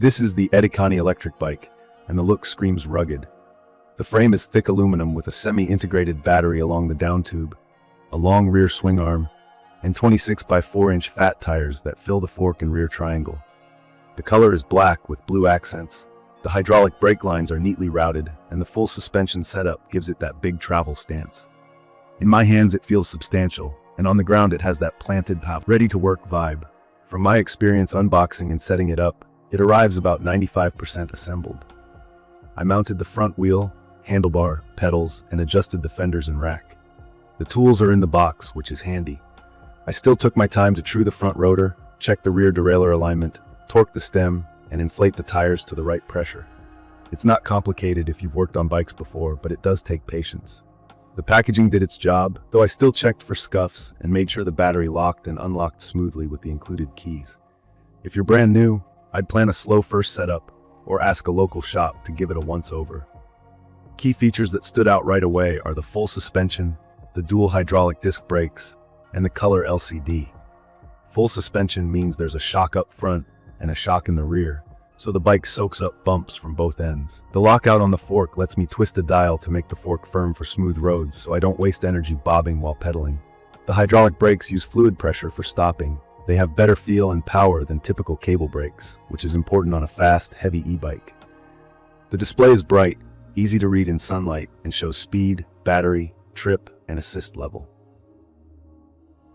This is the EDIKANI Electric Bike, and the look screams rugged. The frame is thick aluminum with a semi-integrated battery along the down tube, a long rear swing arm, and 26 by 4-inch fat tires that fill the fork and rear triangle. The color is black with blue accents. The hydraulic brake lines are neatly routed, and the full suspension setup gives it that big travel stance. In my hands it feels substantial, and on the ground it has that planted power, ready-to-work vibe. From my experience unboxing and setting it up, it arrives about 95% assembled. I mounted the front wheel, handlebar, pedals, and adjusted the fenders and rack. The tools are in the box, which is handy. I still took my time to true the front rotor, check the rear derailleur alignment, torque the stem, and inflate the tires to the right pressure. It's not complicated if you've worked on bikes before, but it does take patience. The packaging did its job, though I still checked for scuffs and made sure the battery locked and unlocked smoothly with the included keys. If you're brand new, I'd plan a slow first setup, or ask a local shop to give it a once-over. Key features that stood out right away are the full suspension, the dual hydraulic disc brakes, and the color LCD. Full suspension means there's a shock up front and a shock in the rear, so the bike soaks up bumps from both ends. The lockout on the fork lets me twist a dial to make the fork firm for smooth roads, so I don't waste energy bobbing while pedaling. The hydraulic brakes use fluid pressure for stopping. They have better feel and power than typical cable brakes, which is important on a fast, heavy e-bike. The display is bright, easy to read in sunlight, and shows speed, battery, trip, and assist level.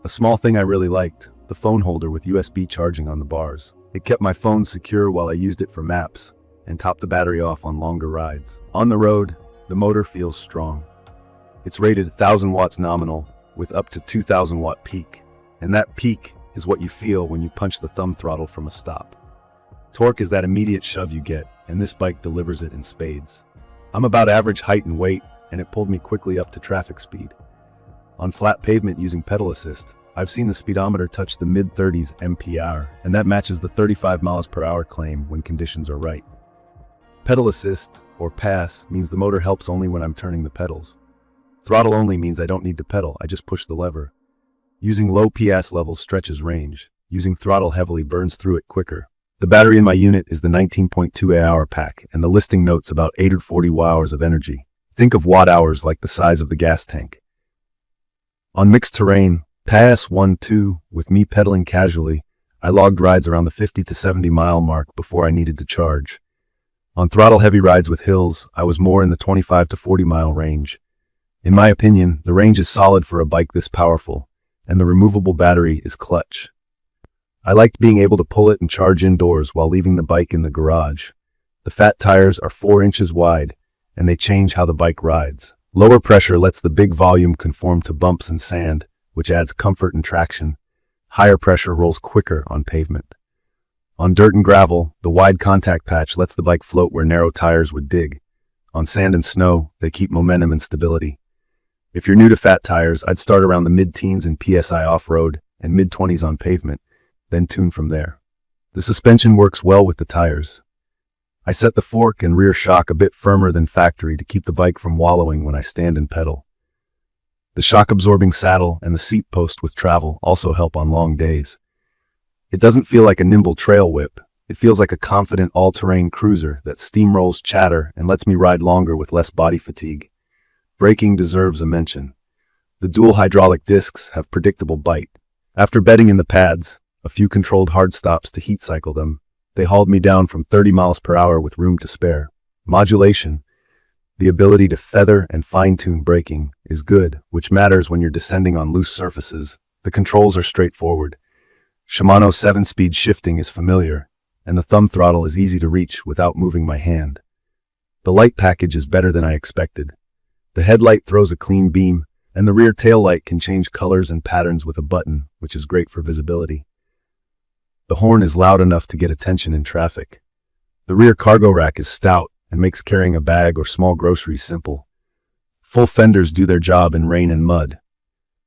A small thing I really liked, the phone holder with USB charging on the bars. It kept my phone secure while I used it for maps, and topped the battery off on longer rides. On the road, the motor feels strong. It's rated 1000 watts nominal, with up to 2000 watt peak, and that peak is what you feel when you punch the thumb throttle from a stop. Torque is that immediate shove you get, and this bike delivers it in spades. I'm about average height and weight, and it pulled me quickly up to traffic speed. On flat pavement using pedal assist, I've seen the speedometer touch the mid-30s mph, and that matches the 35 miles per hour claim when conditions are right. Pedal assist, or pass, means the motor helps only when I'm turning the pedals. Throttle only means I don't need to pedal, I just push the lever. Using low PS levels stretches range. Using throttle heavily burns through it quicker. The battery in my unit is the 19.2 Ah pack, and the listing notes about 840 watt-hours of energy. Think of watt-hours like the size of the gas tank. On mixed terrain, pass 1-2, with me pedaling casually, I logged rides around the 50 to 70 mile mark before I needed to charge. On throttle-heavy rides with hills, I was more in the 25 to 40 mile range. In my opinion, the range is solid for a bike this powerful, and the removable battery is clutch. I liked being able to pull it and charge indoors while leaving the bike in the garage. The fat tires are 4 inches wide, and they change how the bike rides. Lower pressure lets the big volume conform to bumps and sand, which adds comfort and traction. Higher pressure rolls quicker on pavement. On dirt and gravel, the wide contact patch lets the bike float where narrow tires would dig. On sand and snow, they keep momentum and stability. If you're new to fat tires, I'd start around the mid-teens in PSI off-road and mid-20s on pavement, then tune from there. The suspension works well with the tires. I set the fork and rear shock a bit firmer than factory to keep the bike from wallowing when I stand and pedal. The shock-absorbing saddle and the seat post with travel also help on long days. It doesn't feel like a nimble trail whip. It feels like a confident all-terrain cruiser that steamrolls chatter and lets me ride longer with less body fatigue. Braking deserves a mention. The dual hydraulic discs have predictable bite. After bedding in the pads, a few controlled hard stops to heat cycle them, they hauled me down from 30 miles per hour with room to spare. Modulation, the ability to feather and fine-tune braking, is good, which matters when you're descending on loose surfaces. The controls are straightforward. Shimano 7-speed shifting is familiar, and the thumb throttle is easy to reach without moving my hand. The light package is better than I expected. The headlight throws a clean beam, and the rear tail light can change colors and patterns with a button, which is great for visibility. The horn is loud enough to get attention in traffic. The rear cargo rack is stout and makes carrying a bag or small groceries simple. Full fenders do their job in rain and mud.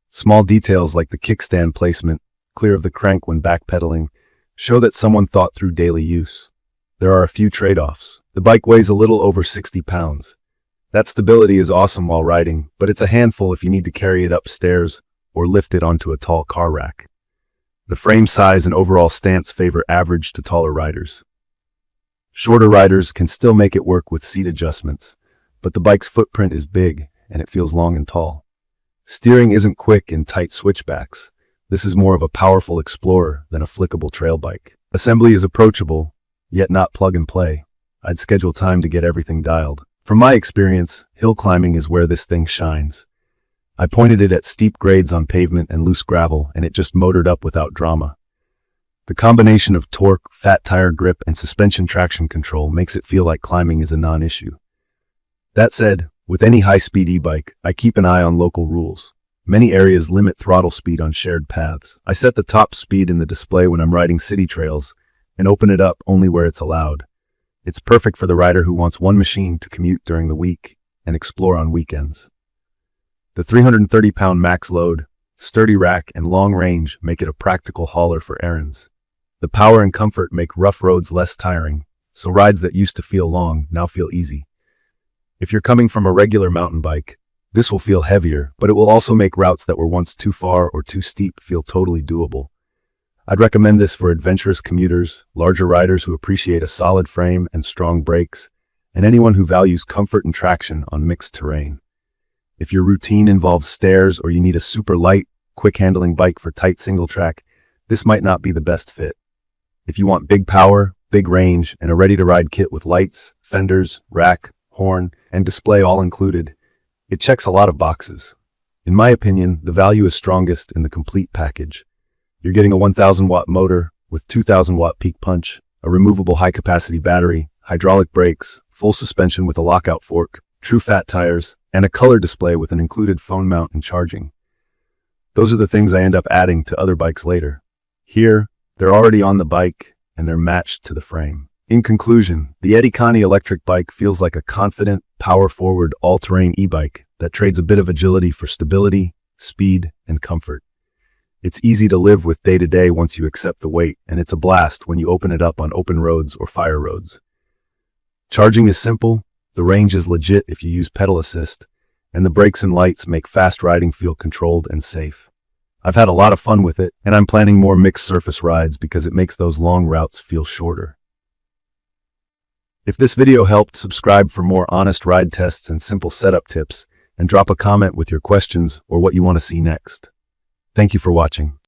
Small details like the kickstand placement, clear of the crank when backpedaling, show that someone thought through daily use. There are a few trade-offs. The bike weighs a little over 60 pounds. That stability is awesome while riding, but it's a handful if you need to carry it upstairs or lift it onto a tall car rack. The frame size and overall stance favor average to taller riders. Shorter riders can still make it work with seat adjustments, but the bike's footprint is big and it feels long and tall. Steering isn't quick in tight switchbacks. This is more of a powerful explorer than a flickable trail bike. Assembly is approachable, yet not plug and play. I'd schedule time to get everything dialed. From my experience, hill climbing is where this thing shines. I pointed it at steep grades on pavement and loose gravel, and it just motored up without drama. The combination of torque, fat tire grip, and suspension traction control makes it feel like climbing is a non-issue. That said, with any high-speed e-bike, I keep an eye on local rules. Many areas limit throttle speed on shared paths. I set the top speed in the display when I'm riding city trails and open it up only where it's allowed. It's perfect for the rider who wants one machine to commute during the week and explore on weekends. The 330-pound max load, sturdy rack, and long range make it a practical hauler for errands. The power and comfort make rough roads less tiring, so rides that used to feel long now feel easy. If you're coming from a regular mountain bike, this will feel heavier, but it will also make routes that were once too far or too steep feel totally doable. I'd recommend this for adventurous commuters, larger riders who appreciate a solid frame and strong brakes, and anyone who values comfort and traction on mixed terrain. If your routine involves stairs or you need a super light, quick-handling bike for tight single-track, this might not be the best fit. If you want big power, big range, and a ready-to-ride kit with lights, fenders, rack, horn, and display all included, it checks a lot of boxes. In my opinion, the value is strongest in the complete package. You're getting a 1,000-watt motor with 2,000-watt peak punch, a removable high-capacity battery, hydraulic brakes, full suspension with a lockout fork, true fat tires, and a color display with an included phone mount and charging. Those are the things I end up adding to other bikes later. Here, they're already on the bike, and they're matched to the frame. In conclusion, the EDIKANI Electric Bike feels like a confident, power-forward, all-terrain e-bike that trades a bit of agility for stability, speed, and comfort. It's easy to live with day-to-day once you accept the weight, and it's a blast when you open it up on open roads or fire roads. Charging is simple, the range is legit if you use pedal assist, and the brakes and lights make fast riding feel controlled and safe. I've had a lot of fun with it, and I'm planning more mixed surface rides because it makes those long routes feel shorter. If this video helped, subscribe for more honest ride tests and simple setup tips, and drop a comment with your questions or what you want to see next. Thank you for watching.